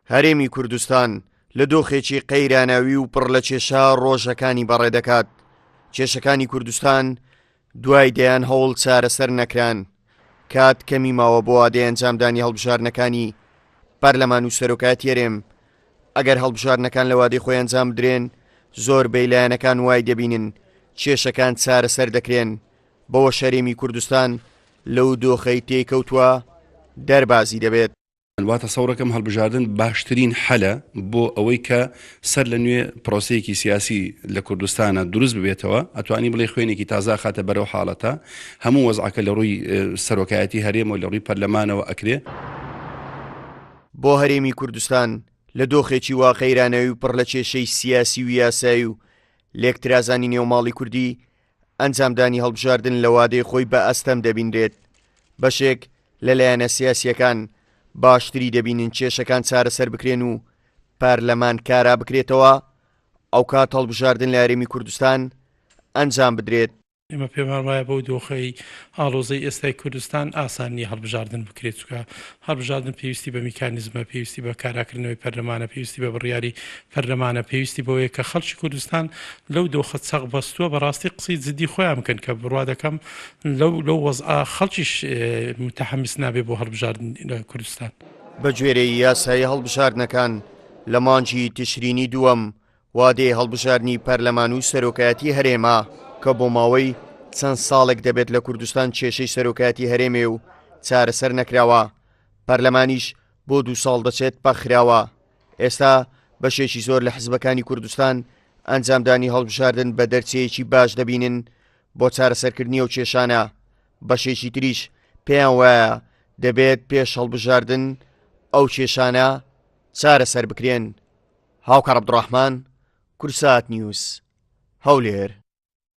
هەرێمی کوردستان لە دۆخێکی قەیراناوی و پڕ لە کێشا ڕۆژەکانی بەڕێدەکات. کێشەکانی کوردستان دوای دەیان هەوڵ چارەسەر نەکران، کات کەمی ماوە بۆ ئادەی ئەنجامدانی هەڵبژارنەکانی پەرلەمان و سەرۆکایەتی هەرێم. ئەگەر هەڵبژارنەکان لە وادەی خۆی ئەنجام بدرێن، زۆر بەیلایەنەکان وای دەبینن کێشەکان چارەسەر دەکرێن. بەوە هەرێمی کوردستان لەو دۆخەی تێکەوتووە دەربازی دەبێت. واتە سەورەکەم هەڵبژاردن باشترین حەلە بۆ ئەوەی کە سەر لە نوێ پرۆسەیەکی سیاسی لە کوردستانە دروست ببێتەوە، ئەتوانی بڵێ خوێنێکی تازا خاتە بەرەو حاڵەتە، هەموو وەزعەکە لە ڕووی سەرۆکایەتی هەرێم و لە ڕووی پەرلەمانەوە ئەکرێ. بۆ هەرێمی کوردستان لە دۆخێکی وا قەیرانەوی و پڕ لە کێشەی سیاسی و یاسایی و لێکترازانی نێوماڵی کوردی، ئەنجامدانی هەڵبژاردن لە وادەی خۆی بە ئەستەم دەبیندرێت. بەشێک لەلایەنە سیاسیەکان باشتری دەبینن کێشەکان چارەسەر بکرێن و پارلەمان کارا بکرێتەوە، ئەو کات هەڵبژاردن لە هەرێمی کوردستان ئەنجام بدرێت. ئێمە پێمان وایە بەو دۆخەی ئاڵۆزەی ئێستای کوردستان ئاسانی هەڵبژاردن بکرێت، چکە هەڵبژاردن پێویستی بە میکانیزمە، پێویستی بە کاراکردنەوەی پەرلەمانە، پێویستی بە بڕیاری پەرلەمانە، پێویستی بەوەیە کە خەڵکی کوردستان لەو دۆخە چەق بەستووە بەڕاستی قسەی جددی خۆیان بکەن کە بڕوا دەکەم لەو وەزعە خەڵکیش متەحەمیس نابێ بۆ هەڵبژاردن لە کوردستان. بە گوێرەی یاسایی هەڵبژاردنەکان لە مانجی تشرینی دووەم وادەی هەڵبژاردننی پەرلەمان و سەرۆکایەتی هەرێما کە بۆ ماوەی چەند ساڵێک دەبێت لە کوردستان کێشەی سەرۆکایەتی هەرێمێ و چارەسەر نەکراوە، پەرلەمانیش بۆ 2 ساڵ دەچێت پەخراوە. ئێستا بەشێکی زۆر لە حزبەکانی کوردستان ئەنجامدانی هەڵبژاردن بە دەرچەیەکی باش دەبینن بۆ چارەسەرکردنی و کێشانە. بەشێکی تریش پێیان وایە دەبێت پێش هەڵبژاردن ئەو کێشانە چارەسەر بکرێن. هاوکار عەبدوڕەحمان، کورسات نیوز، هەولێر.